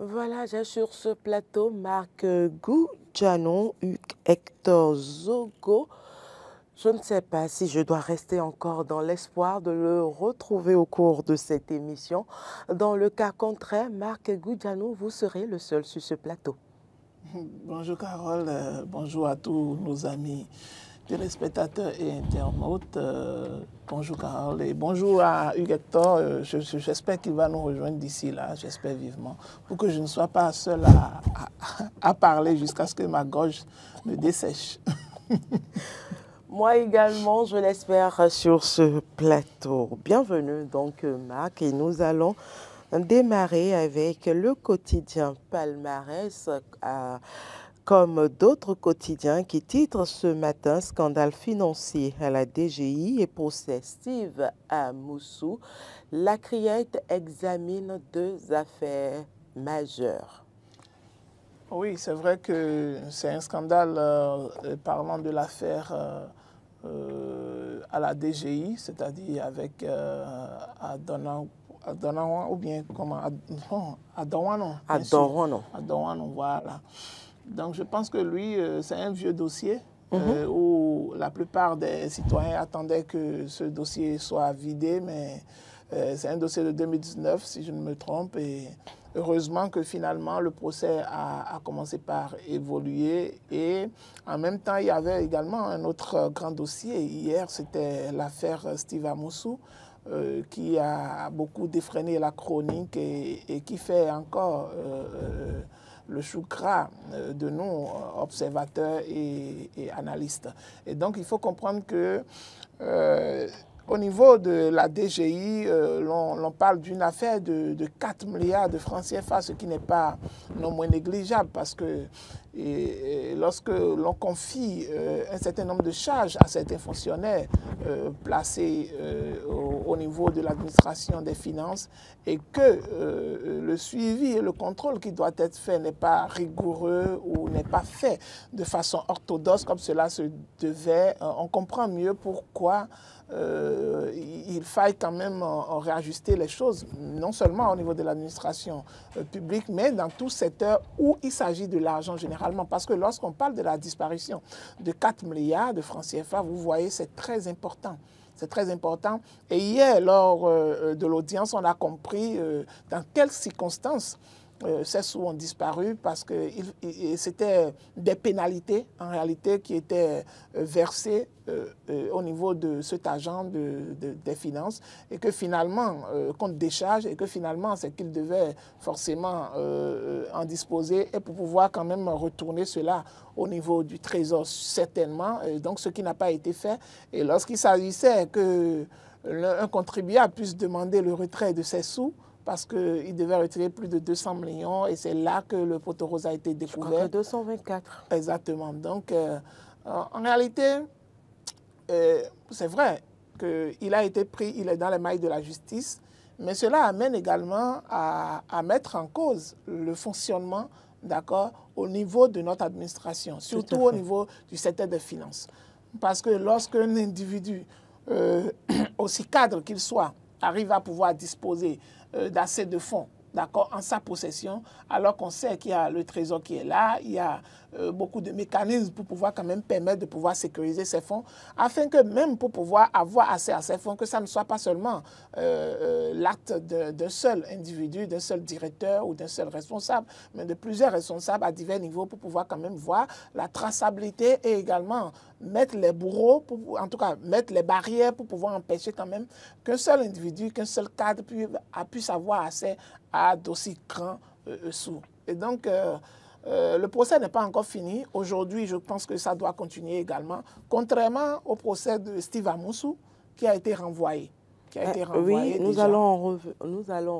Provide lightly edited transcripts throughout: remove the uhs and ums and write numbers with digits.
Voilà, j'ai sur ce plateau Marc Goudianon, Hector Zogo. Je ne sais pas si je dois rester encore dans l'espoir de le retrouver au cours de cette émission. Dans le cas contraire, Marc Goudianon, vous serez le seul sur ce plateau. Bonjour Carole, bonjour à tous nos amis téléspectateurs et internautes. Bonjour Carole et bonjour à Hugues Hector. J'espère qu'il va nous rejoindre d'ici là, j'espère vivement, pour que je ne sois pas seul à parler jusqu'à ce que ma gorge me dessèche. Moi également, je l'espère sur ce plateau. Bienvenue donc Marc et nous allons démarrer avec le quotidien Palmarès, comme d'autres quotidiens qui titrent ce matin scandale financier à la DGI et procès Steve Amoussou. La Criette examine deux affaires majeures. Oui, c'est vrai que c'est un scandale parlant de l'affaire à la DGI, c'est-à-dire avec Adonan, ou bien comment Adouanon. Adouanon, voilà. Donc je pense que lui, c'est un vieux dossier où la plupart des citoyens attendaient que ce dossier soit vidé, mais c'est un dossier de 2019, si je ne me trompe, et heureusement que finalement le procès a commencé par évoluer. Et en même temps, il y avait également un autre grand dossier. Hier, c'était l'affaire Steve Amoussou, qui a beaucoup défreiné la chronique et qui fait encore le chou gras de nous, observateurs et analystes. Et donc, il faut comprendre que au niveau de la DGI, l'on parle d'une affaire de 4 milliards de francs CFA, ce qui n'est pas non moins négligeable parce que lorsque l'on confie un certain nombre de charges à certains fonctionnaires placés au niveau de l'administration des finances et que le suivi et le contrôle qui doit être fait n'est pas rigoureux ou n'est pas fait de façon orthodoxe comme cela se devait, on comprend mieux pourquoi il faille quand même réajuster les choses, non seulement au niveau de l'administration publique, mais dans tout secteur où il s'agit de l'argent généralement. Parce que lorsqu'on parle de la disparition de 4 milliards de francs CFA, vous voyez, c'est très important. C'est très important. Et hier, lors de l'audience, on a compris dans quelles circonstances ces sous ont disparu parce que c'était des pénalités en réalité qui étaient versées au niveau de cet agent des finances et que finalement, compte décharge et que finalement, c'est qu'il devait forcément en disposer et pour pouvoir quand même retourner cela au niveau du trésor certainement, et donc ce qui n'a pas été fait. Et lorsqu'il s'agissait qu'un contribuable puisse demander le retrait de ses sous, parce qu'il devait retirer plus de 200 millions et c'est là que le poteau rose a été découvert. Je crois que 224. Exactement. Donc, en réalité, c'est vrai qu'il a été pris, il est dans les mailles de la justice, mais cela amène également à mettre en cause le fonctionnement, d'accord, au niveau de notre administration, surtout au niveau du secteur des finances. Parce que lorsqu'un individu, aussi cadre qu'il soit, arrive à pouvoir disposer d'assez de fonds, d'accord, en sa possession, alors qu'on sait qu'il y a le trésor qui est là, il y a beaucoup de mécanismes pour pouvoir quand même permettre de pouvoir sécuriser ces fonds, afin que même pour pouvoir avoir accès à ces fonds, que ça ne soit pas seulement l'acte d'un seul individu, d'un seul directeur ou d'un seul responsable, mais de plusieurs responsables à divers niveaux pour pouvoir quand même voir la traçabilité et également mettre les bourreaux, en tout cas mettre les barrières pour pouvoir empêcher quand même qu'un seul individu, qu'un seul cadre puisse avoir accès à d'aussi grands sous. Et donc, le procès n'est pas encore fini. Aujourd'hui, je pense que ça doit continuer également, contrairement au procès de Steve Amoussou qui a été renvoyé. Oui, nous allons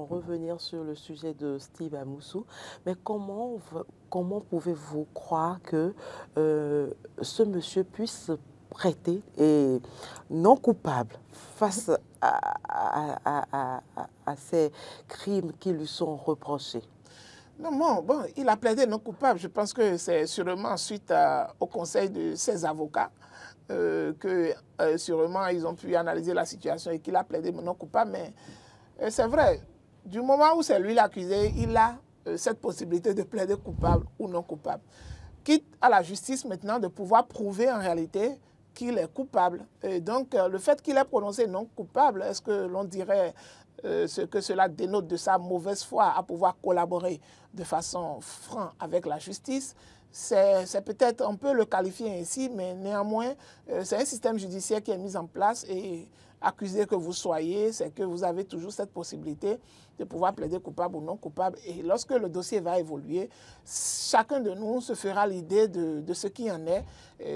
revenir sur le sujet de Steve Amoussou, mais comment pouvez-vous croire que ce monsieur puisse prêter et non coupable face à ces crimes qui lui sont reprochés? Non, bon, il a plaidé non coupable. Je pense que c'est sûrement suite au conseil de ses avocats que sûrement ils ont pu analyser la situation et qu'il a plaidé non coupable. Mais c'est vrai, du moment où c'est lui l'accusé, il a cette possibilité de plaider coupable ou non coupable. Quitte à la justice maintenant de pouvoir prouver en réalité qu'il est coupable. Et donc, le fait qu'il ait prononcé non coupable, est-ce que l'on dirait ce que cela dénote de sa mauvaise foi à pouvoir collaborer de façon franche avec la justice? C'est peut-être, on peut le qualifier ainsi, mais néanmoins, c'est un système judiciaire qui est mis en place et accusé que vous soyez, c'est que vous avez toujours cette possibilité de pouvoir plaider coupable ou non coupable. Et lorsque le dossier va évoluer, chacun de nous se fera l'idée de ce qui en est,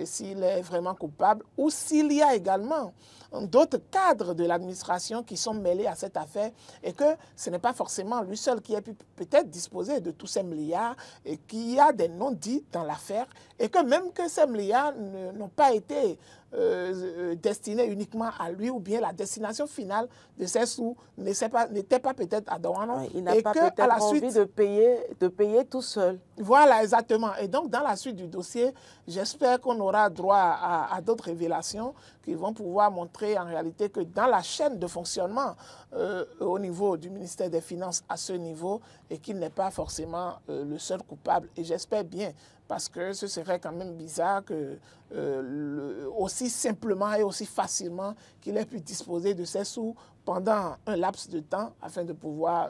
s'il est vraiment coupable ou s'il y a également d'autres cadres de l'administration qui sont mêlés à cette affaire et que ce n'est pas forcément lui seul qui a pu peut-être disposer de tous ces milliards et qu'il y a des non-dits dans l'affaire et que même que ces milliards n'ont pas été destinés uniquement à lui ou bien la destination finale de ces sous n'était pas peut-être à Douanou. Ouais, il n'a pas peut-être envie de payer tout seul. Voilà, exactement. Et donc, dans la suite du dossier, j'espère qu'on aura droit à d'autres révélations qui vont pouvoir montrer en réalité que dans la chaîne de fonctionnement au niveau du ministère des Finances à ce niveau et qu'il n'est pas forcément le seul coupable. Et j'espère bien, parce que ce serait quand même bizarre que aussi simplement et aussi facilement qu'il ait pu disposer de ces sous pendant un laps de temps afin de pouvoir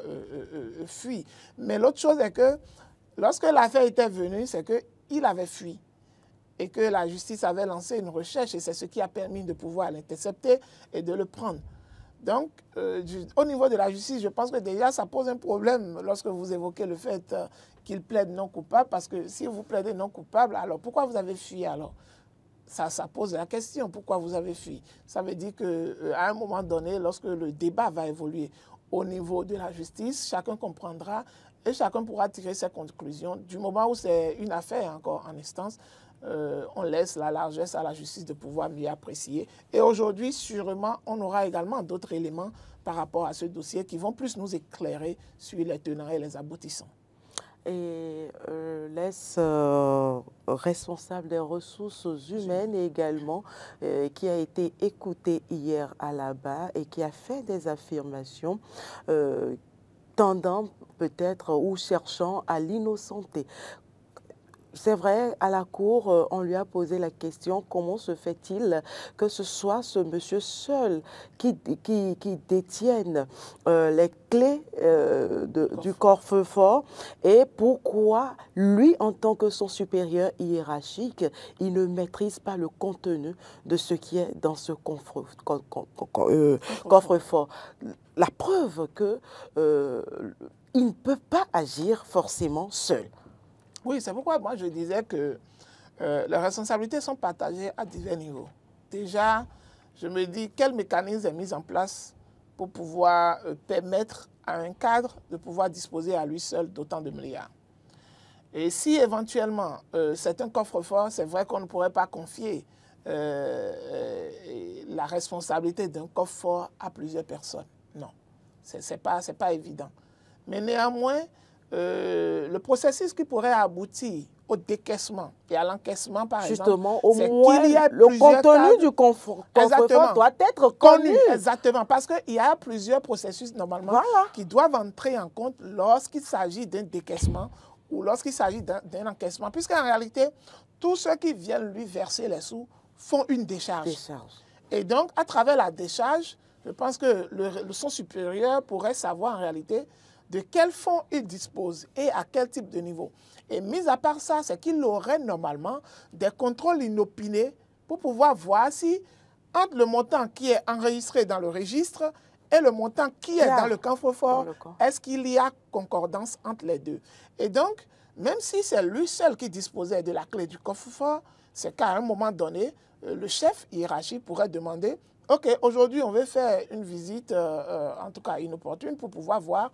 fuir. Mais l'autre chose est que lorsque l'affaire était venue, c'est qu'il avait fui et que la justice avait lancé une recherche et c'est ce qui a permis de pouvoir l'intercepter et de le prendre. Donc, au niveau de la justice, je pense que déjà, ça pose un problème lorsque vous évoquez le fait qu'il plaide non coupable, parce que si vous plaidez non coupable, alors pourquoi vous avez fui alors? Ça pose la question, pourquoi vous avez fui? Ça veut dire qu'à un moment donné, lorsque le débat va évoluer au niveau de la justice, chacun comprendra et chacun pourra tirer ses conclusions. Du moment où c'est une affaire encore en instance, on laisse la largesse à la justice de pouvoir mieux apprécier. Et aujourd'hui, sûrement, on aura également d'autres éléments par rapport à ce dossier qui vont plus nous éclairer sur les tenants et les aboutissants. Et laisse responsable des ressources humaines également, qui a été écouté hier à la barre et qui a fait des affirmations tendant peut-être ou cherchant à l'innocenter. C'est vrai, à la cour, on lui a posé la question, comment se fait-il que ce soit ce monsieur seul qui détienne les clés du coffre-fort et pourquoi lui, en tant que son supérieur hiérarchique, il ne maîtrise pas le contenu de ce qui est dans ce coffre-fort. La preuve qu'il ne peut pas agir forcément seul. Oui, c'est pourquoi moi je disais que les responsabilités sont partagées à divers niveaux. Déjà, je me dis quel mécanisme est mis en place pour pouvoir permettre à un cadre de pouvoir disposer à lui seul d'autant de milliards. Et si éventuellement c'est un coffre-fort, c'est vrai qu'on ne pourrait pas confier la responsabilité d'un coffre-fort à plusieurs personnes. Non, c'est pas évident. Mais néanmoins, le processus qui pourrait aboutir au décaissement et à l'encaissement, par justement, exemple, c'est qu'il y a le contenu du coffre-fort doit être connu. Exactement, parce qu'il y a plusieurs processus, normalement, qui doivent entrer en compte lorsqu'il s'agit d'un décaissement ou lorsqu'il s'agit d'un encaissement, puisqu'en réalité, tous ceux qui viennent lui verser les sous font une décharge. Et donc, à travers la décharge, je pense que son supérieur pourrait savoir en réalité de quel fonds il dispose et à quel type de niveau. Et mis à part ça, c'est qu'il aurait normalement des contrôles inopinés pour pouvoir voir si, entre le montant qui est enregistré dans le registre et le montant qui est dans le coffre-fort, est-ce qu'il y a concordance entre les deux? Et donc, même si c'est lui seul qui disposait de la clé du coffre-fort, c'est qu'à un moment donné, le chef hiérarchique pourrait demander: OK, aujourd'hui, on veut faire une visite, en tout cas inopportune, pour pouvoir voir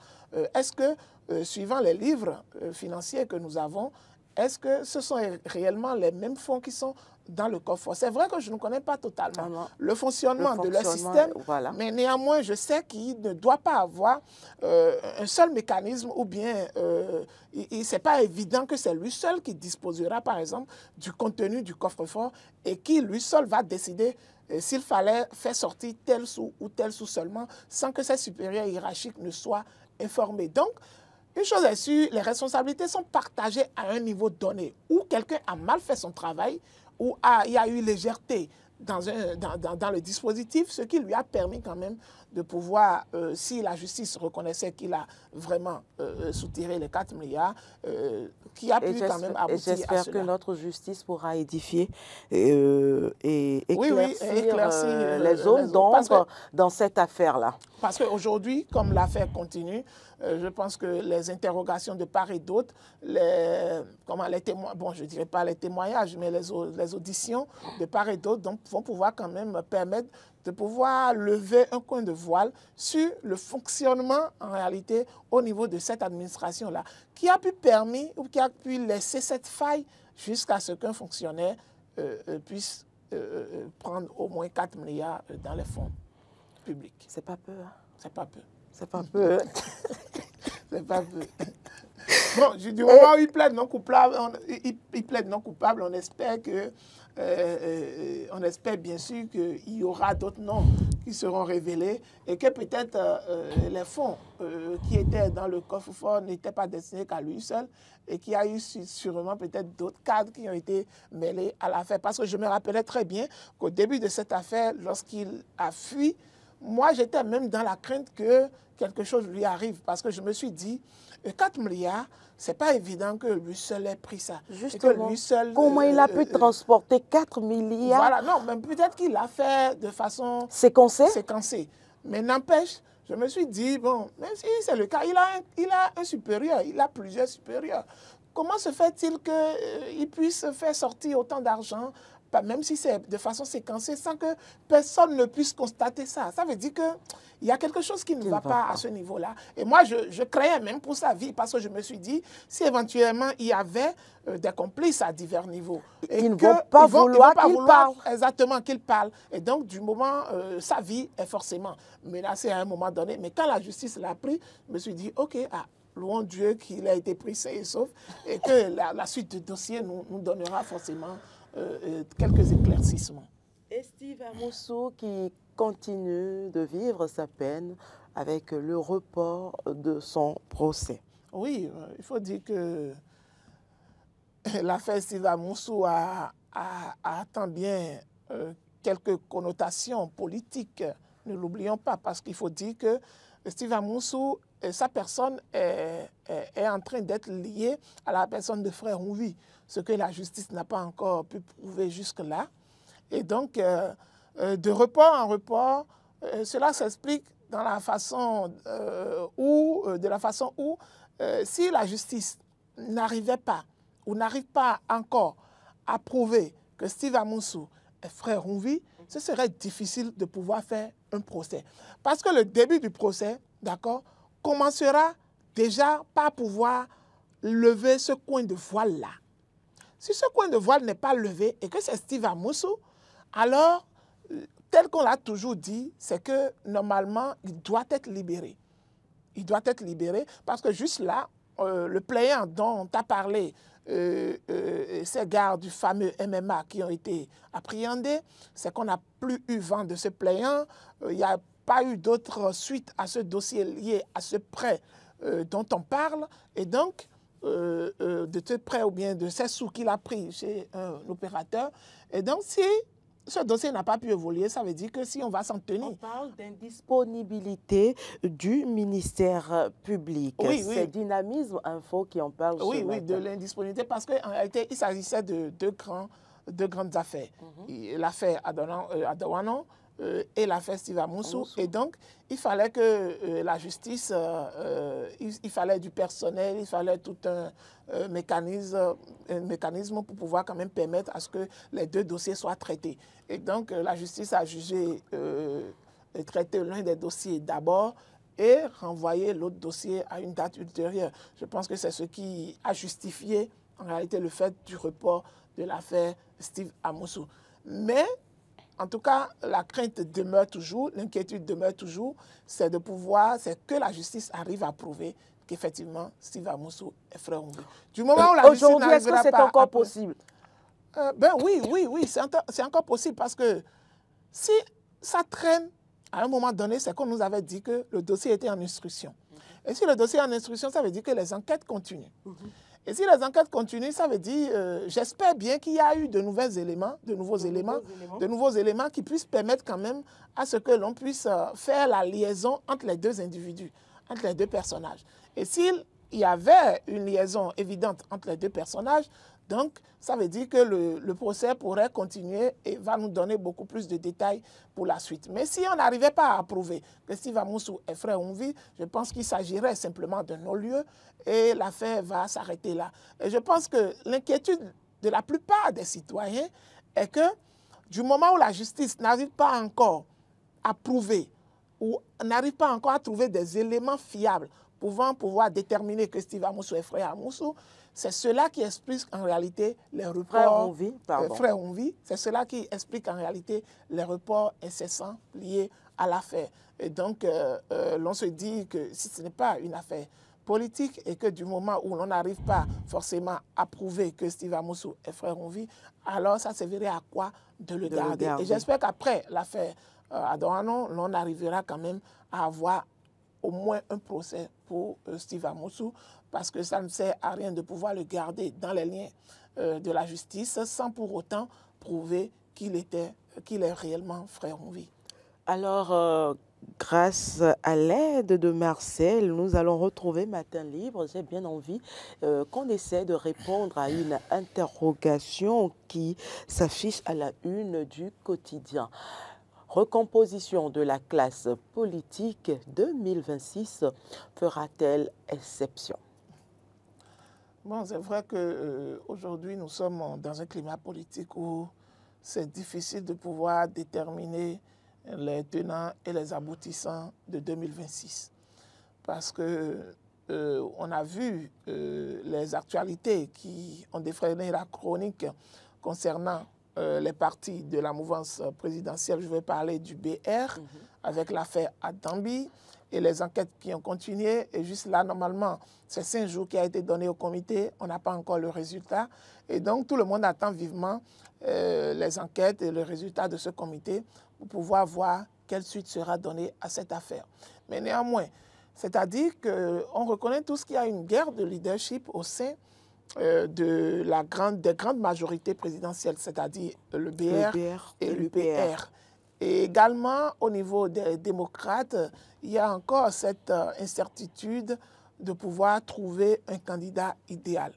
est-ce que, suivant les livres financiers que nous avons, est-ce que ce sont réellement les mêmes fonds qui sont dans le coffre? C'est vrai que je ne connais pas totalement le fonctionnement de leur système, mais néanmoins, je sais qu'il ne doit pas avoir un seul mécanisme ou bien ce n'est pas évident que c'est lui seul qui disposera, par exemple, du contenu du coffre-fort et qui, lui seul, va décider s'il fallait faire sortir tel sou ou tel sou seulement sans que ses supérieurs hiérarchiques ne soient informés. Donc, une chose est sûre, les responsabilités sont partagées à un niveau donné, où quelqu'un a mal fait son travail, où il y a eu légèreté dans le dispositif, ce qui lui a permis quand même de pouvoir, si la justice reconnaissait qu'il a vraiment soutiré les 4 milliards, qui a pu quand même aboutir à cela. J'espère que notre justice pourra édifier et éclaircir les zones d'ombre dans cette affaire-là. Parce qu'aujourd'hui, comme l'affaire continue, je pense que les interrogations de part et d'autre, les témoins, bon, je ne dirais pas les témoignages, mais les auditions de part et d'autre vont pouvoir quand même permettre de pouvoir lever un coin de voile sur le fonctionnement, en réalité, au niveau de cette administration-là, qui a pu laisser cette faille jusqu'à ce qu'un fonctionnaire puisse prendre au moins 4 milliards dans les fonds publics. C'est pas peu, hein? C'est pas peu. C'est pas peu. C'est pas peu. Bon, du moment où il plaide non coupable, on espère que, on espère bien sûr qu'il y aura d'autres noms qui seront révélés et que peut-être les fonds qui étaient dans le coffre-fort n'étaient pas destinés qu'à lui seul et qu'il y a eu sûrement peut-être d'autres cadres qui ont été mêlés à l'affaire. Parce que je me rappelais très bien qu'au début de cette affaire, lorsqu'il a fui, moi, j'étais même dans la crainte que quelque chose lui arrive parce que je me suis dit, 4 milliards, c'est pas évident que lui seul ait pris ça. Justement, et que lui seul, comment il a pu transporter 4 milliards? Voilà, non, mais peut-être qu'il l'a fait de façon séquencée. Mais n'empêche, je me suis dit, bon, même si c'est le cas, il a un supérieur, il a plusieurs supérieurs. Comment se fait-il qu'il puisse faire sortir autant d'argent, même si c'est de façon séquencée, sans que personne ne puisse constater ça? Ça veut dire qu'il y a quelque chose qui ne va pas à ce niveau-là. Et moi, je craignais même pour sa vie, parce que je me suis dit, si éventuellement il y avait des complices à divers niveaux, et ils ne vont pas vouloir qu'il parle. Exactement, qu'il parle. Et donc, du moment, sa vie est forcément menacée à un moment donné. Mais quand la justice l'a pris, je me suis dit, OK, louons Dieu qu'il a été pris sain et sauf, et que la suite du dossier nous donnera forcément quelques éclaircissements. Et Steve Amoussou qui continue de vivre sa peine avec le report de son procès. Oui, il faut dire que l'affaire Steve Amoussou a tant bien quelques connotations politiques, ne l'oublions pas, parce qu'il faut dire que Steve Amoussou, sa personne est en train d'être liée à la personne de Frère Rouvi, ce que la justice n'a pas encore pu prouver jusque-là. Et donc, de report en report, cela s'explique dans la façon où, si la justice n'arrivait pas ou n'arrive pas encore à prouver que Steve Amoussou est Frère Rouvi, ce serait difficile de pouvoir faire un procès. Parce que le début du procès, d'accord, commencera déjà par pouvoir lever ce coin de voile-là. Si ce coin de voile n'est pas levé et que c'est Steve Amoussou, alors, tel qu'on l'a toujours dit, c'est que normalement, il doit être libéré. Il doit être libéré parce que juste là, le plaignant dont tu as parlé, ces gars du fameux MMA qui ont été appréhendés, c'est qu'on n'a plus eu vent de ce plaignant. Il n'y a pas eu d'autres suites à ce dossier lié à ce prêt dont on parle. Et donc, de ce prêt ou bien de ces sous qu'il a pris chez un opérateur. Et donc, si ce dossier n'a pas pu évoluer, ça veut dire que si on va s'en tenir. On parle d'indisponibilité du ministère public. Oui, c'est Dynamisme Info qui en parle. Oui, oui, de l'indisponibilité, parce qu'en réalité, il s'agissait de deux grandes affaires. L'affaire Adawanon et l'affaire Steve Amoussou. Et donc, il fallait que la justice, il fallait du personnel, il fallait tout un mécanisme pour pouvoir quand même permettre à ce que les deux dossiers soient traités. Et donc, la justice a jugé traiter l'un des dossiers d'abord et renvoyer l'autre dossier à une date ultérieure. Je pense que c'est ce qui a justifié en réalité le fait du report de l'affaire Steve Amoussou. Mais en tout cas, la crainte demeure toujours, l'inquiétude demeure toujours, c'est que la justice arrive à prouver qu'effectivement, Steve Amoussou est Frère Rouvi. Du moment où la justice aujourd'hui, est-ce que c'est encore possible? Oui, c'est encore possible parce que si ça traîne, à un moment donné, c'est qu'on nous avait dit que le dossier était en instruction. Et si le dossier est en instruction, ça veut dire que les enquêtes continuent. Et si les enquêtes continuent, ça veut dire, j'espère bien qu'il y a eu de nouveaux éléments qui puissent permettre quand même à ce que l'on puisse faire la liaison entre les deux individus, entre les deux personnages. Et s'il y avait une liaison évidente entre les deux personnages, donc ça veut dire que le procès pourrait continuer et va nous donner beaucoup plus de détails pour la suite. Mais si on n'arrivait pas à prouver que Steve Amoussou est frère Onvi, je pense qu'il s'agirait simplement de non-lieu et l'affaire va s'arrêter là. Et je pense que l'inquiétude de la plupart des citoyens est que du moment où la justice n'arrive pas encore à prouver ou n'arrive pas encore à trouver des éléments fiables pouvant pouvoir déterminer que Steve Amoussou est frère Amoussou, c'est cela qui explique en réalité les reports. Frère Onvi, c'est cela qui explique en réalité les reports incessants liés à l'affaire. Et donc, l'on se dit que si ce n'est pas une affaire politique et que du moment où l'on n'arrive pas forcément à prouver que Steve Amoussou est frère Onvi, alors ça servirait à quoi de le garder. Et j'espère qu'après l'affaire Adoano, l'on arrivera quand même à avoir au moins un procès pour Steve Amoussou, parce que ça ne sert à rien de pouvoir le garder dans les liens de la justice sans pour autant prouver qu'il est réellement frère Onvi. Alors, grâce à l'aide de Marcel, nous allons retrouver Matin Libre. J'ai bien envie qu'on essaie de répondre à une interrogation qui s'affiche à la une du quotidien. Recomposition de la classe politique 2026 fera-t-elle exception? Bon, c'est vrai qu'aujourd'hui, nous sommes dans un climat politique où c'est difficile de pouvoir déterminer les tenants et les aboutissants de 2026. Parce qu'on a vu les actualités qui ont défrayé la chronique concernant les partis de la mouvance présidentielle. Je vais parler du BR avec l'affaire Adambi et les enquêtes qui ont continué. Et juste là, normalement, c'est 5 jours qui a été donné au comité. On n'a pas encore le résultat. Et donc, tout le monde attend vivement les enquêtes et le résultat de ce comité pour pouvoir voir quelle suite sera donnée à cette affaire. Mais néanmoins, c'est-à-dire qu'on reconnaît tous qu'il y a une guerre de leadership au sein des grandes majorités présidentielles, c'est-à-dire le BR et l'UPR. Et également, au niveau des démocrates, il y a encore cette incertitude de pouvoir trouver un candidat idéal.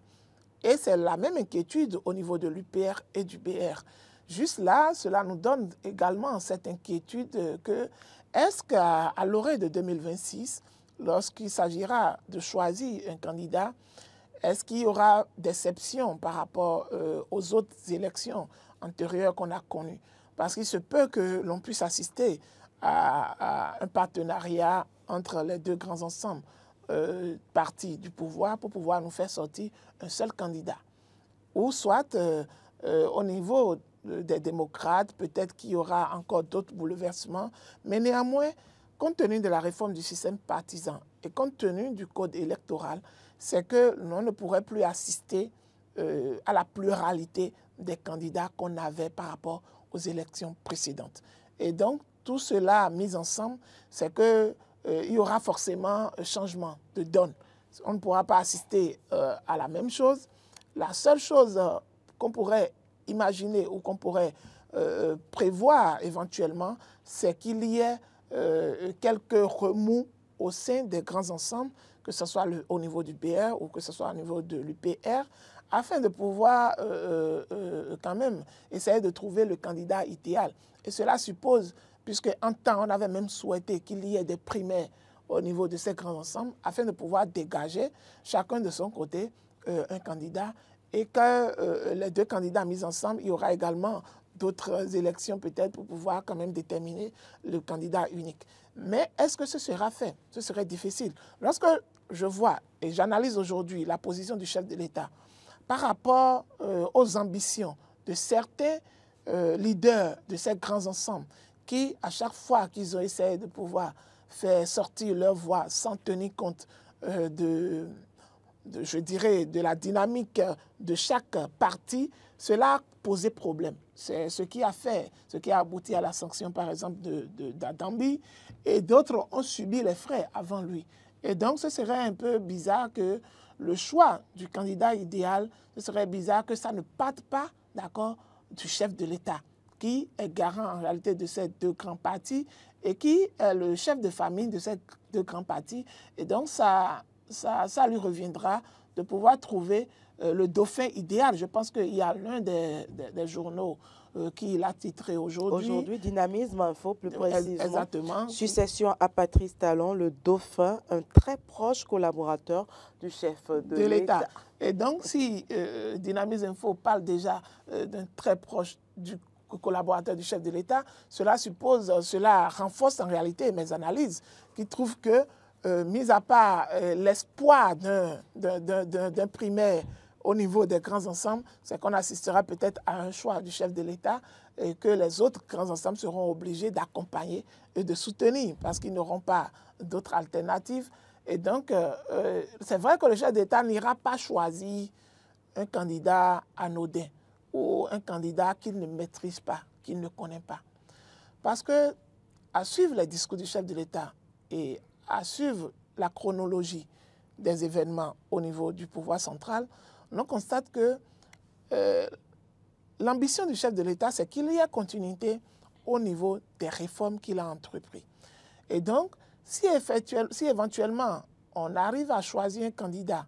Et c'est la même inquiétude au niveau de l'UPR et du BR. Juste là, cela nous donne également cette inquiétude que, est-ce qu'à l'orée de 2026, lorsqu'il s'agira de choisir un candidat, est-ce qu'il y aura déception par rapport aux autres élections antérieures qu'on a connues? Parce qu'il se peut que l'on puisse assister à un partenariat entre les deux grands ensembles partis du pouvoir pour pouvoir nous faire sortir un seul candidat. Ou soit au niveau des démocrates, peut-être qu'il y aura encore d'autres bouleversements, mais néanmoins, compte tenu de la réforme du système partisan et compte tenu du code électoral, c'est que l'on ne pourrait plus assister à la pluralité des candidats qu'on avait par rapport aux élections précédentes. Et donc, tout cela mis ensemble, c'est qu'il y aura forcément un changement de donne. On ne pourra pas assister à la même chose. La seule chose qu'on pourrait imaginer ou qu'on pourrait prévoir éventuellement, c'est qu'il y ait quelques remous au sein des grands ensembles, que ce soit au niveau du BR ou que ce soit au niveau de l'UPR, afin de pouvoir quand même essayer de trouver le candidat idéal. Et cela suppose, puisque en temps, on avait même souhaité qu'il y ait des primaires au niveau de ces grands ensembles, afin de pouvoir dégager chacun de son côté un candidat, et que les deux candidats mis ensemble, il y aura également d'autres élections peut-être pour pouvoir quand même déterminer le candidat unique. Mais est-ce que ce sera fait? Ce serait difficile. Lorsque je vois et j'analyse aujourd'hui la position du chef de l'État par rapport aux ambitions de certains leaders de ces grands ensembles qui, à chaque fois qu'ils ont essayé de pouvoir faire sortir leur voix sans tenir compte je dirais, de la dynamique de chaque parti, cela a posé problème. C'est ce qui a abouti à la sanction, par exemple, d'Adambi, et d'autres ont subi les frais avant lui. Et donc, ce serait un peu bizarre que le choix du candidat idéal, ce serait bizarre que ça ne parte pas, d'accord, du chef de l'État, qui est garant en réalité de ces deux grands partis et qui est le chef de famille de ces deux grands partis. Et donc, ça lui reviendra de pouvoir trouver le dauphin idéal. Je pense qu'il y a l'un des journaux qui l'a titré aujourd'hui. Aujourd'hui, Dynamisme Info, plus précisément. Exactement. Succession à Patrice Talon, le dauphin, un très proche collaborateur du chef de l'État. Et donc, si Dynamisme Info parle déjà d'un très proche du collaborateur du chef de l'État, cela renforce en réalité mes analyses qui trouvent que, mis à part l'espoir d'un primaire au niveau des grands ensembles, c'est qu'on assistera peut-être à un choix du chef de l'État et que les autres grands ensembles seront obligés d'accompagner et de soutenir parce qu'ils n'auront pas d'autres alternatives. Et donc, c'est vrai que le chef d'État n'ira pas choisir un candidat anodin ou un candidat qu'il ne maîtrise pas, qu'il ne connaît pas. Parce que, à suivre les discours du chef de l'État et à suivre la chronologie des événements au niveau du pouvoir central, on constate que l'ambition du chef de l'État, c'est qu'il y ait continuité au niveau des réformes qu'il a entreprises. Et donc, si éventuellement on arrive à choisir un candidat,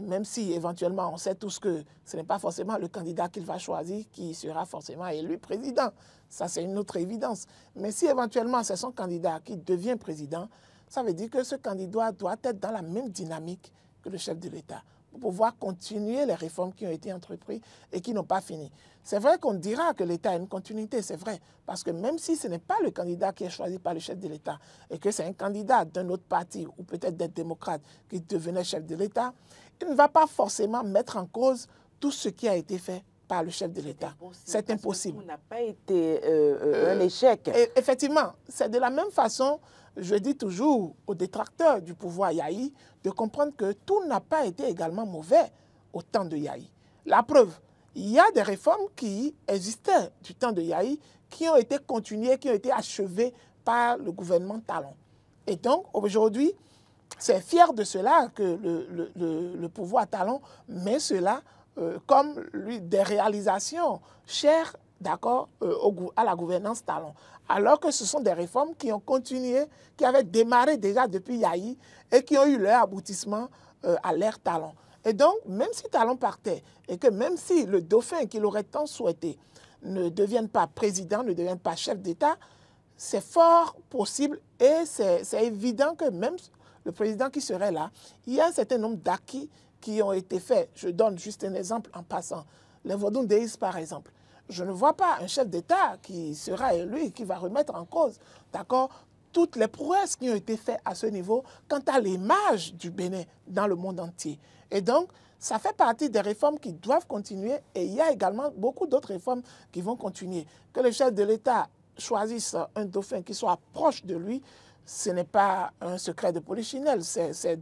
même si éventuellement on sait tous que ce n'est pas forcément le candidat qu'il va choisir qui sera forcément élu président, ça c'est une autre évidence. Mais si éventuellement c'est son candidat qui devient président, ça veut dire que ce candidat doit être dans la même dynamique que le chef de l'État pour pouvoir continuer les réformes qui ont été entreprises et qui n'ont pas fini. C'est vrai qu'on dira que l'État a une continuité, c'est vrai, parce que même si ce n'est pas le candidat qui est choisi par le chef de l'État et que c'est un candidat d'un autre parti ou peut-être des démocrates qui devenait chef de l'État, il ne va pas forcément mettre en cause tout ce qui a été fait par le chef de l'État. C'est impossible. Ça n'a pas été un échec. Effectivement, c'est de la même façon, je dis toujours aux détracteurs du pouvoir Yahi de comprendre que tout n'a pas été également mauvais au temps de Yahi. La preuve, il y a des réformes qui existaient du temps de Yahi qui ont été continuées, qui ont été achevées par le gouvernement Talon. Et donc, aujourd'hui, c'est fier de cela que le pouvoir Talon met cela comme des réalisations chères, d'accord, à la gouvernance Talon. Alors que ce sont des réformes qui ont continué, qui avaient démarré déjà depuis Yahi et qui ont eu leur aboutissement à l'ère Talon. Et donc, même si Talon partait et que même si le dauphin qu'il aurait tant souhaité ne devienne pas président, ne devienne pas chef d'État, c'est fort possible et c'est évident que même le président qui serait là, il y a un certain nombre d'acquis qui ont été faits. Je donne juste un exemple en passant. Les Vodun Deis, par exemple. Je ne vois pas un chef d'État qui sera élu et qui va remettre en cause, d'accord, toutes les prouesses qui ont été faites à ce niveau quant à l'image du Bénin dans le monde entier. Et donc, ça fait partie des réformes qui doivent continuer et il y a également beaucoup d'autres réformes qui vont continuer. Que le chef de l'État choisisse un dauphin qui soit proche de lui, ce n'est pas un secret de polichinelle, c'est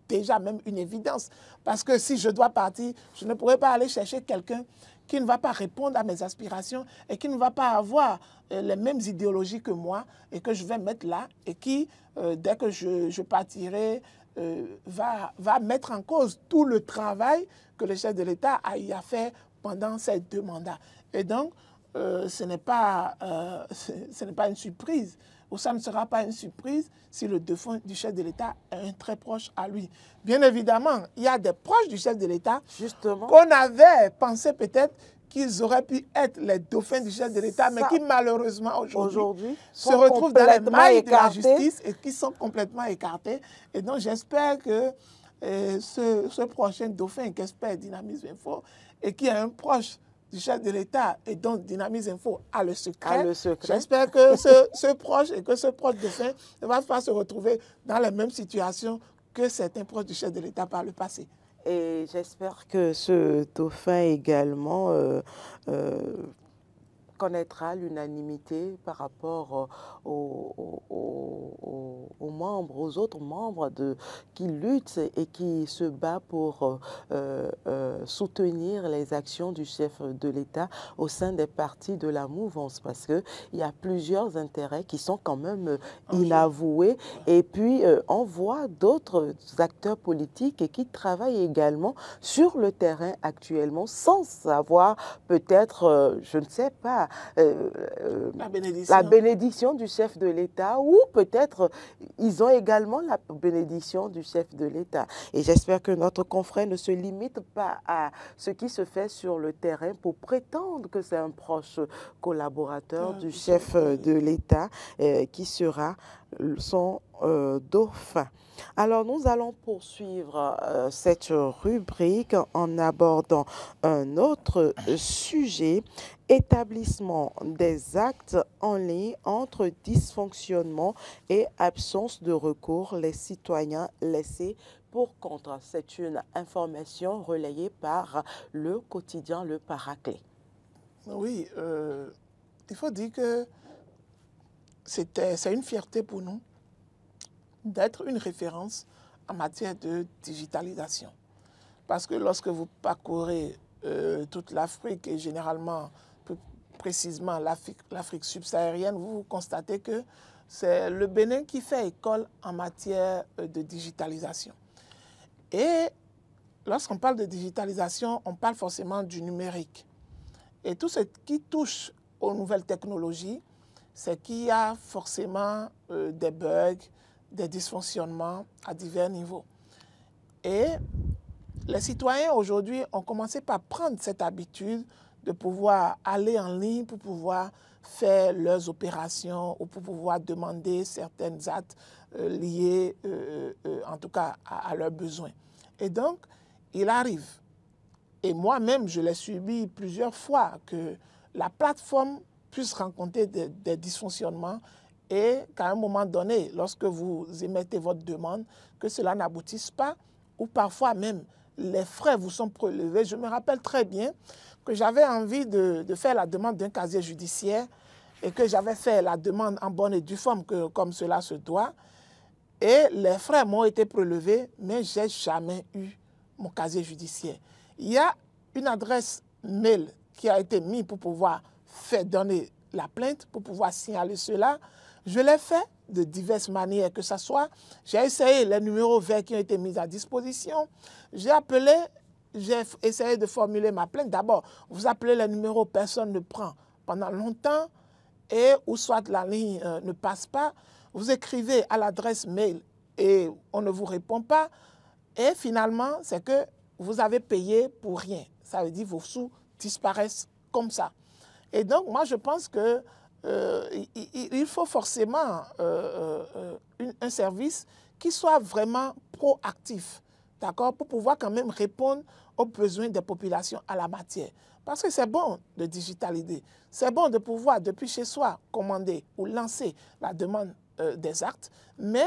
déjà même une évidence. Parce que si je dois partir, je ne pourrais pas aller chercher quelqu'un qui ne va pas répondre à mes aspirations et qui ne va pas avoir les mêmes idéologies que moi et que je vais mettre là et qui, dès que je partirai, va mettre en cause tout le travail que le chef de l'État a eu à faire pendant ces 2 mandats. Et donc, ce n'est pas une surprise, ou ça ne sera pas une surprise si le dauphin du chef de l'État est un très proche à lui. Bien évidemment, il y a des proches du chef de l'État qu'on avait pensé peut-être qu'ils auraient pu être les dauphins du chef de l'État, mais qui malheureusement aujourd'hui se retrouvent dans les mailles de la justice et qui sont complètement écartés. Et donc j'espère que ce prochain dauphin qu'espère Dynamisme Info et qui est un proche du chef de l'État et donc Dynamisme Info a le secret. J'espère que ce proche et que ce proche dauphin ne va pas se retrouver dans la même situation que certains proches du chef de l'État par le passé. Et j'espère que ce dauphin également connaîtra l'unanimité par rapport aux membres, aux autres membres qui luttent et qui se battent pour soutenir les actions du chef de l'État au sein des partis de la mouvance, parce qu'il y a plusieurs intérêts qui sont quand même inavoués. Et puis, on voit d'autres acteurs politiques et qui travaillent également sur le terrain actuellement sans savoir peut-être, je ne sais pas, la bénédiction du chef de l'État, ou peut-être ils ont également la bénédiction du chef de l'État. Et j'espère que notre confrère ne se limite pas à ce qui se fait sur le terrain pour prétendre que c'est un proche collaborateur du chef de l'État qui sera son dauphin. Alors, nous allons poursuivre cette rubrique en abordant un autre sujet, établissement des actes en ligne entre dysfonctionnement et absence de recours, les citoyens laissés pour compte. C'est une information relayée par le quotidien Le Paraclet. Oui, il faut dire que c'est une fierté pour nous d'être une référence en matière de digitalisation. Parce que lorsque vous parcourez toute l'Afrique et généralement, plus précisément l'Afrique subsaharienne, vous constatez que c'est le Bénin qui fait école en matière de digitalisation. Et lorsqu'on parle de digitalisation, on parle forcément du numérique. Et tout ce qui touche aux nouvelles technologies, c'est qu'il y a forcément des bugs, des dysfonctionnements à divers niveaux. Et les citoyens aujourd'hui ont commencé par prendre cette habitude de pouvoir aller en ligne pour pouvoir faire leurs opérations ou pour pouvoir demander certaines actes liées en tout cas à leurs besoins. Et donc, il arrive, et moi-même je l'ai subi plusieurs fois, que la plateforme puisse rencontrer des dysfonctionnements et qu'à un moment donné, lorsque vous émettez votre demande, que cela n'aboutisse pas, ou parfois même les frais vous sont prélevés. Je me rappelle très bien que j'avais envie de faire la demande d'un casier judiciaire et que j'avais fait la demande en bonne et due forme, comme cela se doit. Et les frais m'ont été prélevés, mais je n'ai jamais eu mon casier judiciaire. Il y a une adresse mail qui a été mise pour pouvoir faire donner la plainte, pour pouvoir signaler cela. Je l'ai fait de diverses manières, que ce soit, j'ai essayé les numéros verts qui ont été mis à disposition, j'ai appelé, j'ai essayé de formuler ma plainte. D'abord, vous appelez les numéros, personne ne prend pendant longtemps, et ou soit la ligne ne passe pas, vous écrivez à l'adresse mail et on ne vous répond pas, et finalement, c'est que vous avez payé pour rien. Ça veut dire que vos sous disparaissent comme ça. Et donc, moi, je pense que il faut forcément un service qui soit vraiment proactif, d'accord, pour pouvoir quand même répondre aux besoins des populations à la matière. Parce que c'est bon de digitaliser, c'est bon de pouvoir, depuis chez soi, commander ou lancer la demande des actes, mais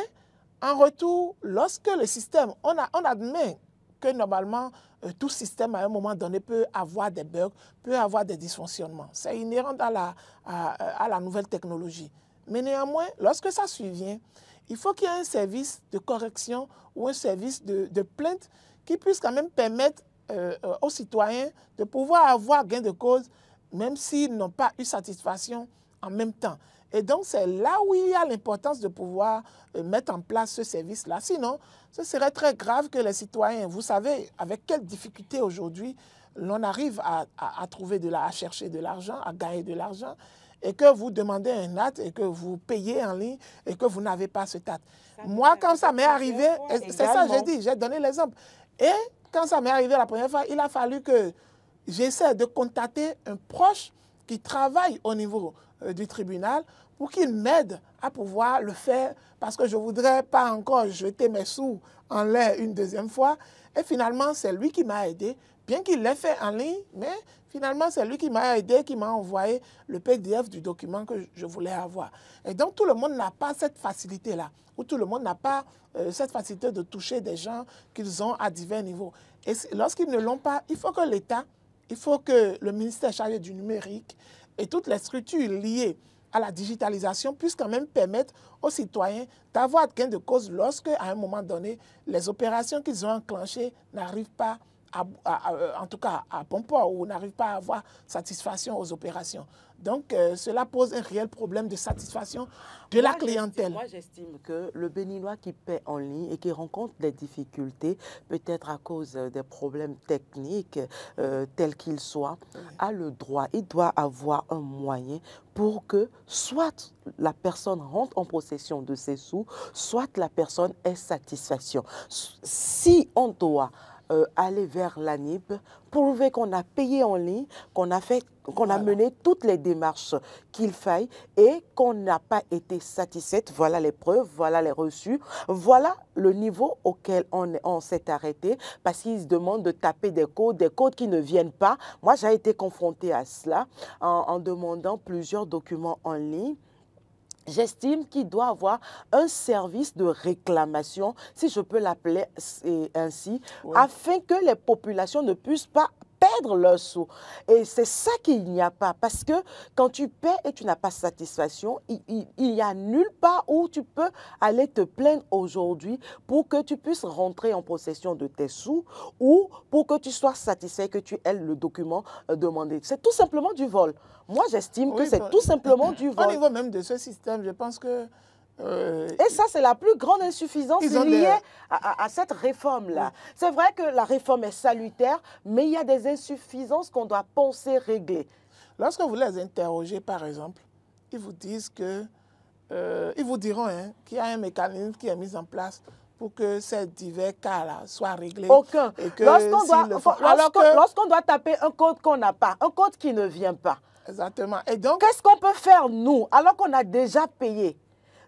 en retour, lorsque le système, on admet que normalement, tout système, à un moment donné, peut avoir des bugs, peut avoir des dysfonctionnements. C'est inhérent à la nouvelle technologie. Mais néanmoins, lorsque ça survient, il faut qu'il y ait un service de correction ou un service de plainte qui puisse quand même permettre aux citoyens de pouvoir avoir gain de cause, même s'ils n'ont pas eu satisfaction en même temps. Et donc, c'est là où il y a l'importance de pouvoir mettre en place ce service-là. Sinon, ce serait très grave que les citoyens, vous savez, avec quelle difficulté aujourd'hui l'on arrive à trouver à chercher de l'argent, à gagner de l'argent, et que vous demandez un acte et que vous payez en ligne et que vous n'avez pas cet acte. Moi, quand ça m'est arrivé, c'est ça que j'ai dit, j'ai donné l'exemple. Et quand ça m'est arrivé la première fois, il a fallu que j'essaie de contacter un proche qui travaille au niveau du tribunal pour qu'il m'aide à pouvoir le faire, parce que je ne voudrais pas encore jeter mes sous en l'air une deuxième fois. Et finalement, c'est lui qui m'a aidé, bien qu'il l'ait fait en ligne, mais finalement, c'est lui qui m'a aidé, qui m'a envoyé le PDF du document que je voulais avoir. Et donc, tout le monde n'a pas cette facilité-là, ou tout le monde n'a pas cette facilité de toucher des gens qu'ils ont à divers niveaux. Et lorsqu'ils ne l'ont pas, il faut que l'État, il faut que le ministère chargé du numérique et toutes les structures liées à la digitalisation puissent quand même permettre aux citoyens d'avoir gain de cause lorsque, à un moment donné, les opérations qu'ils ont enclenchées n'arrivent pas en tout cas à bon port ou n'arrivent pas à avoir satisfaction aux opérations. Donc, cela pose un réel problème de satisfaction de la clientèle. Moi, j'estime que le Béninois qui paie en ligne et qui rencontre des difficultés, peut-être à cause des problèmes techniques, tels qu'ils soient, a le droit, il doit avoir un moyen pour que soit la personne rentre en possession de ses sous, soit la personne ait satisfaction. Si on doit aller vers l'ANIB, prouver qu'on a payé en ligne, qu'on a mené toutes les démarches qu'il faille et qu'on n'a pas été satisfaite. Voilà les preuves, voilà les reçus, voilà le niveau auquel on s'est arrêté parce qu'ils se demandent de taper des codes qui ne viennent pas. Moi, j'ai été confrontée à cela en demandant plusieurs documents en ligne. J'estime qu'il doit avoir un service de réclamation, si je peux l'appeler ainsi, afin que les populations ne puissent pas perdre leurs sous. Et c'est ça qu'il n'y a pas. Parce que quand tu paies et tu n'as pas satisfaction, il n'y a nulle part où tu peux aller te plaindre aujourd'hui pour que tu puisses rentrer en possession de tes sous ou pour que tu sois satisfait que tu aies le document demandé. C'est tout simplement du vol. Moi, j'estime que c'est tout simplement du vol. Au niveau même de ce système, je pense que... et ça, c'est la plus grande insuffisance liée à cette réforme-là. Oui. C'est vrai que la réforme est salutaire, mais il y a des insuffisances qu'on doit penser régler. Lorsque vous les interrogez, par exemple, ils vous disent que... ils vous diront qu'il y a un mécanisme qui est mis en place pour que ces divers cas-là soient réglés. Aucun. Lorsqu'on doit taper un code qu'on n'a pas, un code qui ne vient pas. Exactement. Et donc, qu'est-ce qu'on peut faire, nous, alors qu'on a déjà payé?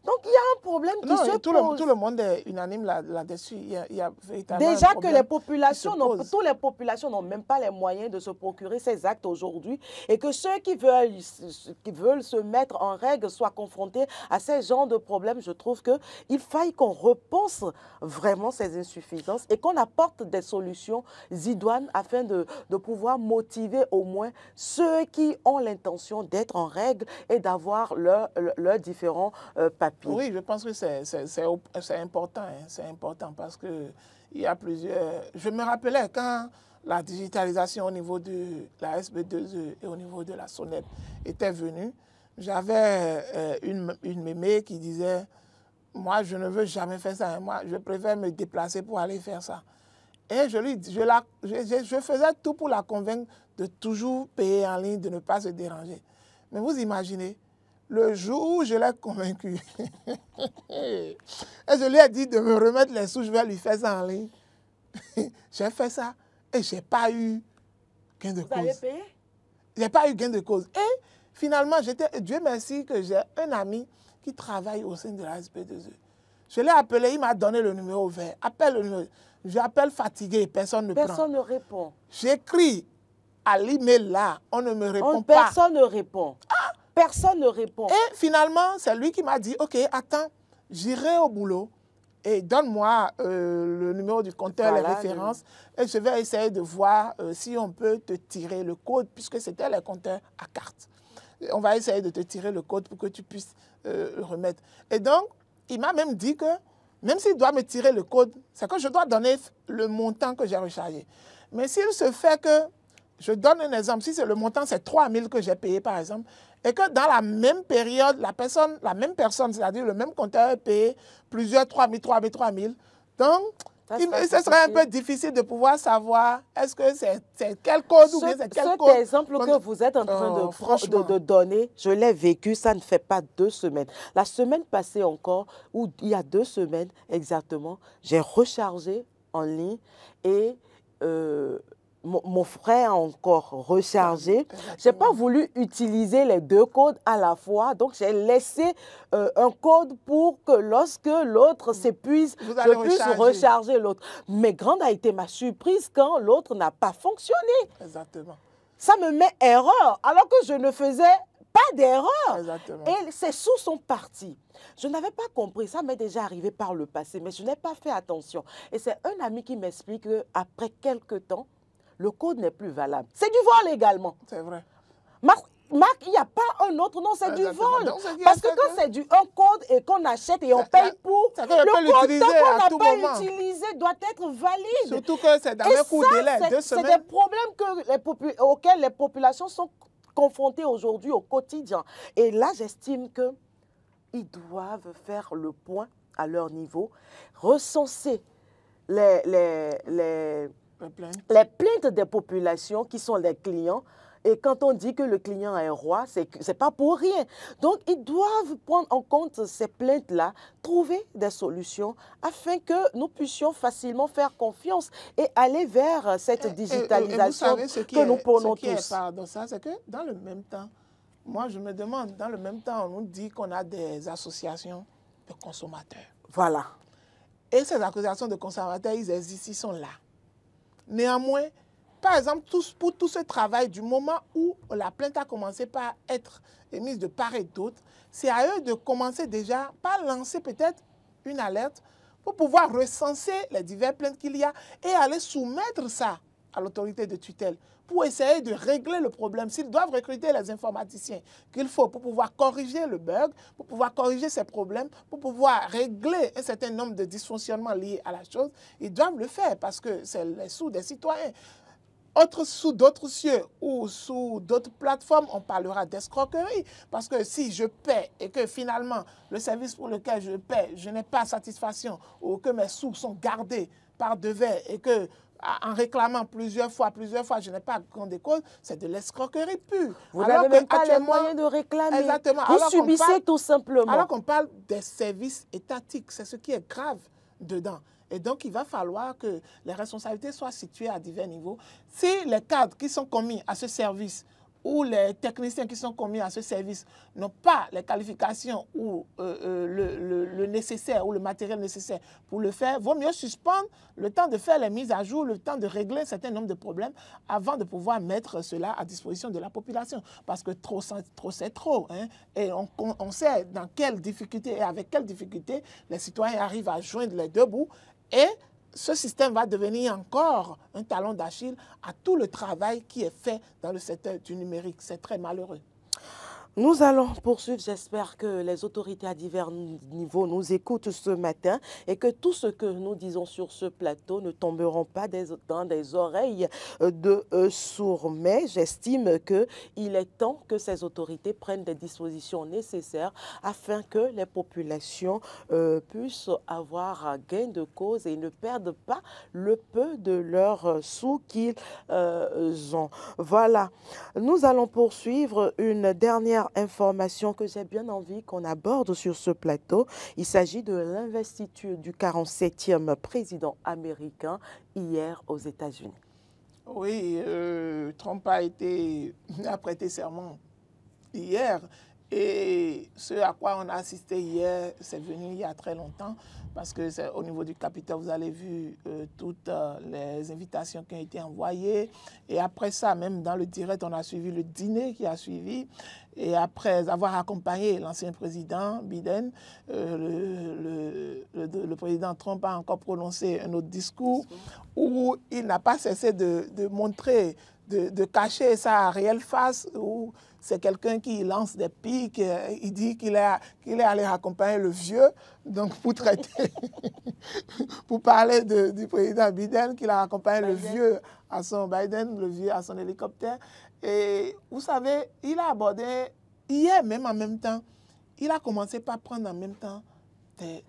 Donc, il y a un problème qui se pose. Tout le monde est unanime là-dessus. Il y a véritablement déjà que les populations, toutes les populations n'ont même pas les moyens de se procurer ces actes aujourd'hui et que ceux qui veulent se mettre en règle soient confrontés à ces genres de problèmes. Je trouve qu'il faille qu'on repense vraiment ces insuffisances et qu'on apporte des solutions idoines afin de pouvoir motiver au moins ceux qui ont l'intention d'être en règle et d'avoir leurs différents papiers. Oui, je pense que c'est important. C'est important parce qu'il y a plusieurs... Je me rappelais quand la digitalisation au niveau de la SB2E et au niveau de la SONEP était venue, j'avais une mémé qui disait « Moi, je ne veux jamais faire ça. Moi, je préfère me déplacer pour aller faire ça. » Et je faisais tout pour la convaincre de toujours payer en ligne, de ne pas se déranger. Mais vous imaginez, le jour où je l'ai convaincu, et je lui ai dit de me remettre les sous, je vais lui faire ça en ligne. J'ai fait ça et je n'ai pas eu gain de cause. Vous avez payé? Je n'ai pas eu gain de cause. Et finalement, Dieu merci que j'ai un ami qui travaille au sein de la SP2E. Je l'ai appelé, il m'a donné le numéro vert. Appelle le numéro. J'appelle fatigué, personne ne prend. Personne ne répond. J'écris à l'email là, on ne me répond pas. Personne ne répond. Ah! Personne ne répond. Et finalement, c'est lui qui m'a dit, OK, attends, j'irai au boulot et donne-moi le numéro du compteur, les références, et je vais essayer de voir si on peut te tirer le code, puisque c'était les compteurs à carte. On va essayer de te tirer le code pour que tu puisses le remettre. Et donc, il m'a même dit que, même s'il doit me tirer le code, c'est que je dois donner le montant que j'ai rechargé. Mais s'il se fait que, je donne un exemple, si c'est le montant, c'est 3 000 que j'ai payé, par exemple, et que dans la même période, la même personne, c'est-à-dire le même compteur est payé plusieurs 3 000. Donc, ce serait un peu difficile de pouvoir savoir est-ce que c'est quel code ou bien c'est quel code. Cet exemple que vous êtes en train de donner, je l'ai vécu, ça ne fait pas 2 semaines. La semaine passée encore, ou il y a 2 semaines exactement, j'ai rechargé en ligne et... mon frère a encore rechargé. Je n'ai pas voulu utiliser les 2 codes à la fois. Donc, j'ai laissé un code pour que lorsque l'autre s'épuise, je puisse recharger l'autre. Mais grande a été ma surprise quand l'autre n'a pas fonctionné. Exactement. Ça me met erreur, alors que je ne faisais pas d'erreur. Exactement. Et ces sous sont partis. Je n'avais pas compris, ça m'est déjà arrivé par le passé, mais je n'ai pas fait attention. Et c'est un ami qui m'explique qu'après quelques temps, le code n'est plus valable. C'est du vol également. C'est vrai. Marc, il n'y a pas un autre nom, c'est du vol. Parce que quand c'est un code et qu'on achète et on paye pour, le code qu'on n'a pas utilisé doit être valide. Surtout que c'est dans un court délai, 2 semaines. C'est des problèmes auxquels les populations sont confrontées aujourd'hui au quotidien. Et là, j'estime qu'ils doivent faire le point à leur niveau, recenser les plaintes des populations qui sont les clients. Et quand on dit que le client est roi, c'est pas pour rien. Donc, ils doivent prendre en compte ces plaintes-là, trouver des solutions afin que nous puissions facilement faire confiance et aller vers cette digitalisation que nous prenons tous. Ce qui est paradoxal, c'est que dans le même temps, moi je me demande, dans le même temps, on nous dit qu'on a des associations de consommateurs. Voilà. Et ces associations de consommateurs, ils existent, ils sont là. Néanmoins, par exemple, pour tout ce travail, du moment où la plainte a commencé par être émise de part et d'autre, c'est à eux de commencer déjà par lancer peut-être une alerte pour pouvoir recenser les diverses plaintes qu'il y a et aller soumettre ça à l'autorité de tutelle pour essayer de régler le problème. S'ils doivent recruter les informaticiens qu'il faut pour pouvoir corriger le bug, pour pouvoir corriger ces problèmes, pour pouvoir régler un certain nombre de dysfonctionnements liés à la chose, ils doivent le faire parce que c'est les sous des citoyens. Sous d'autres cieux ou sous d'autres plateformes, on parlera d'escroquerie. Parce que si je paie et que finalement, le service pour lequel je paie, je n'ai pas satisfaction ou que mes sous sont gardés par devers et que en réclamant plusieurs fois, je n'ai pas grande cause, c'est de l'escroquerie pure. Vous n'avez même pas les moyens de réclamer. Exactement. Vous subissez tout simplement. Alors qu'on parle des services étatiques, c'est ce qui est grave dedans. Et donc, il va falloir que les responsabilités soient situées à divers niveaux. Si les cadres qui sont commis à ce service ou les techniciens qui sont commis à ce service n'ont pas les qualifications ou le nécessaire ou le matériel nécessaire pour le faire, vaut mieux suspendre le temps de faire les mises à jour, le temps de régler un certain nombre de problèmes avant de pouvoir mettre cela à disposition de la population. Parce que trop c'est trop. Hein? Et on sait dans quelles difficultés et avec quelles difficultés les citoyens arrivent à joindre les deux bouts. Et ce système va devenir encore un talon d'Achille à tout le travail qui est fait dans le secteur du numérique. C'est très malheureux. Nous allons poursuivre. J'espère que les autorités à divers niveaux nous écoutent ce matin et que tout ce que nous disons sur ce plateau ne tomberont pas dans des oreilles de sourds. Mais j'estime qu'il est temps que ces autorités prennent des dispositions nécessaires afin que les populations puissent avoir gain de cause et ne perdent pas le peu de leurs sous qu'ils ont. Voilà. Nous allons poursuivre une dernière information que j'ai bien envie qu'on aborde sur ce plateau. Il s'agit de l'investiture du 47e président américain hier aux États-Unis. Oui, Trump a prêté serment hier. Et ce à quoi on a assisté hier, c'est venu il y a très longtemps, parce que c'est au niveau du Capitole, vous avez vu toutes les invitations qui ont été envoyées. Et après ça, même dans le direct, on a suivi le dîner qui a suivi. Et après avoir accompagné l'ancien président Biden, le président Trump a encore prononcé un autre discours où il n'a pas cessé de montrer, de cacher sa réelle face, où c'est quelqu'un qui lance des piques, il dit qu'il est allé accompagner le vieux, donc pour traiter, pour parler du président Biden, qu'il a accompagné le vieux à son hélicoptère. Et vous savez, il a abordé, hier même en même temps, il a commencé par prendre en même temps des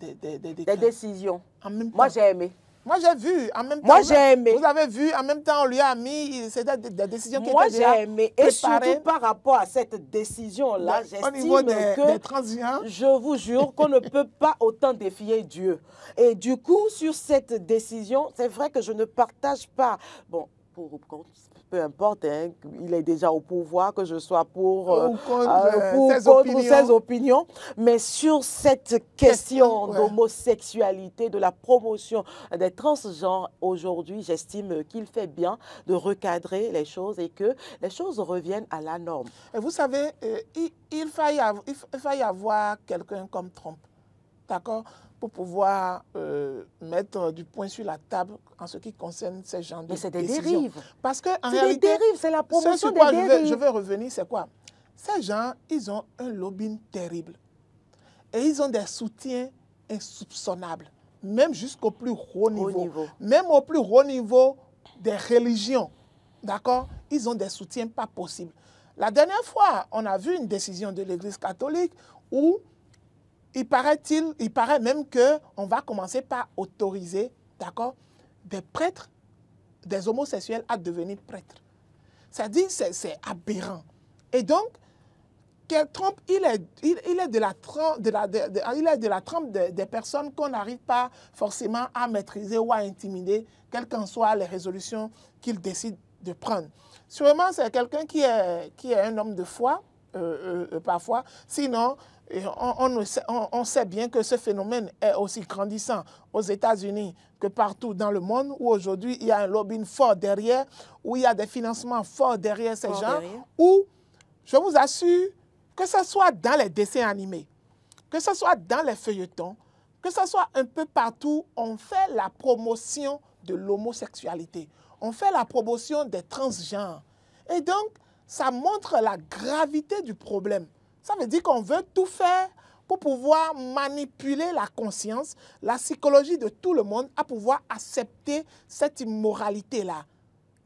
décisions. En même temps. Moi, j'ai aimé. Moi, j'ai vu en même temps. Moi, j'ai aimé. Vous avez vu, en même temps, on lui a mis des décisions qui étaient déjà préparées. Moi, j'ai aimé. Et surtout par rapport à cette décision-là, j'estime que, je vous jure, qu'on ne peut pas autant défier Dieu. Et du coup, sur cette décision, c'est vrai que je ne partage pas. Bon, peu importe, hein, il est déjà au pouvoir, que je sois pour ou contre ses opinions. Mais sur cette question d'homosexualité, de la promotion des transgenres, aujourd'hui, j'estime qu'il fait bien de recadrer les choses et que les choses reviennent à la norme. Et vous savez, il faut y avoir quelqu'un comme Trump, d'accord, pour pouvoir mettre du point sur la table en ce qui concerne ces genres de décisions. Mais c'est des dérives. Parce que en réalité, c'est des dérives, c'est la promotion des dérives. Je veux revenir, c'est quoi? ces gens, ils ont un lobbying terrible. Et ils ont des soutiens insoupçonnables, même jusqu'au plus haut niveau. Même au plus haut niveau des religions, d'accord? Ils ont des soutiens pas possibles. La dernière fois, on a vu une décision de l'Église catholique où il paraît même qu'on va commencer par autoriser, d'accord, des prêtres, des homosexuels à devenir prêtres. C'est-à-dire, c'est aberrant. Et donc, Trump, il est de la trempe des personnes qu'on n'arrive pas forcément à maîtriser ou à intimider, quelles qu'en soient les résolutions qu'il décide de prendre. Sûrement, c'est quelqu'un qui est un homme de foi, parfois. Sinon, on sait bien que ce phénomène est aussi grandissant aux États-Unis que partout dans le monde, où aujourd'hui, il y a un lobbying fort derrière, où il y a des financements forts derrière ces gens, où, je vous assure, que ce soit dans les dessins animés, que ce soit dans les feuilletons, que ce soit un peu partout, on fait la promotion de l'homosexualité. On fait la promotion des transgenres. Et donc, ça montre la gravité du problème. Ça veut dire qu'on veut tout faire pour pouvoir manipuler la conscience, la psychologie de tout le monde, à pouvoir accepter cette immoralité-là.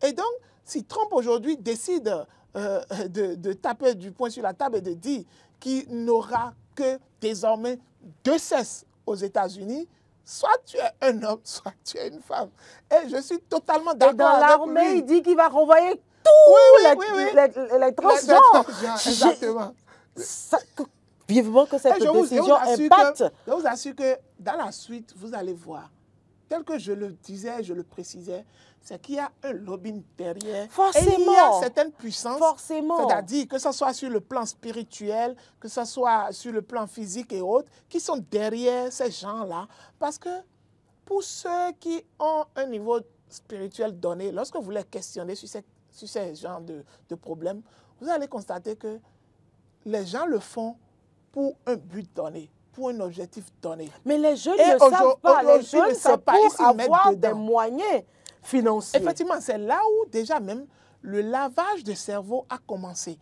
Et donc, si Trump aujourd'hui décide de taper du poing sur la table et de dire qu'il n'aura que désormais 2 sexes aux États-Unis, soit tu es un homme, soit tu es une femme. Et je suis totalement d'accord avec lui. Dans l'armée, il dit qu'il va renvoyer tous les transgenres. Exactement. Vivement que cette décision impacte. Je vous assure que dans la suite, vous allez voir, tel que je le disais, je le précisais, c'est qu'il y a un lobbying derrière. Forcément. Et il y a certaines puissances. Forcément. C'est-à-dire que ce soit sur le plan spirituel, que ce soit sur le plan physique et autres, qui sont derrière ces gens-là. Parce que pour ceux qui ont un niveau spirituel donné, lorsque vous les questionnez sur ces genres de problèmes, vous allez constater que les gens le font pour un but donné, pour un objectif donné. Mais les jeunes ne savent pas. Les jeunes, c'est pour avoir des moyens financiers. Effectivement, c'est là où déjà même le lavage de cerveau a commencé.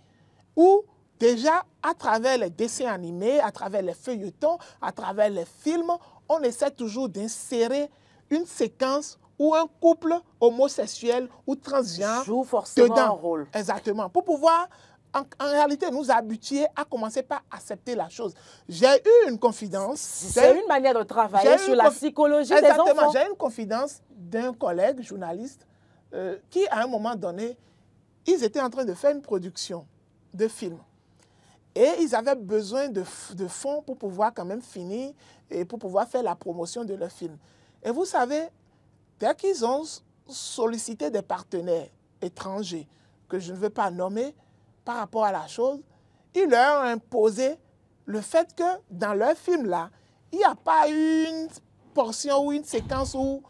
Où déjà, à travers les dessins animés, à travers les feuilletons, à travers les films, on essaie toujours d'insérer une séquence où un couple homosexuel ou transgenre joue forcément un rôle. Exactement. Pour pouvoir, en réalité, nous habituer à commencer par accepter la chose. J'ai eu une confidence. C'est une manière de travailler sur la psychologie des enfants. Exactement. J'ai eu une confidence d'un collègue journaliste qui, à un moment donné, ils étaient en train de faire une production de film. Et ils avaient besoin de fonds pour pouvoir quand même finir et pour pouvoir faire la promotion de leur film. Et vous savez, dès qu'ils ont sollicité des partenaires étrangers, que je ne veux pas nommer, par rapport à la chose, ils leur ont imposé le fait que dans leur film-là, il n'y a pas une portion ou une séquence où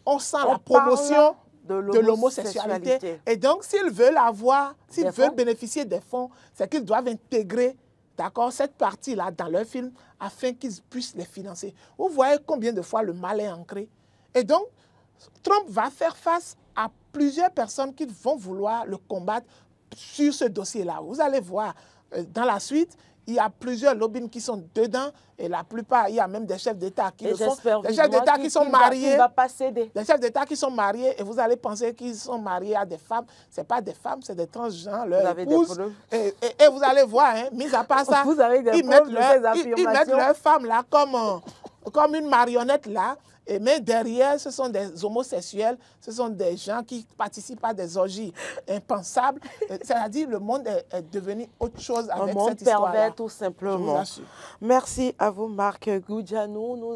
on sent la promotion de l'homosexualité. Et donc, s'ils veulent avoir, s'ils veulent bénéficier des fonds, c'est qu'ils doivent intégrer, d'accord, cette partie-là dans leur film afin qu'ils puissent les financer. Vous voyez combien de fois le mal est ancré. Et donc, Trump va faire face à plusieurs personnes qui vont vouloir le combattre sur ce dossier-là. Vous allez voir, dans la suite, il y a plusieurs lobbying qui sont dedans et la plupart, il y a même des chefs d'État qui le font. Des chefs d'État qui sont mariés. Des chefs d'État qui sont mariés et vous allez penser qu'ils sont mariés à des femmes. Ce n'est pas des femmes, c'est des transgenres, leurs épouses. Et vous allez voir, hein, mis à part ça, ils mettent leurs femmes là comme une marionnette là. Mais derrière, ce sont des homosexuels, ce sont des gens qui participent à des orgies impensables. C'est-à-dire le monde est devenu autre chose avec cette histoire-là. Un monde pervers, tout simplement. Merci à vous, Marc Goudjanou.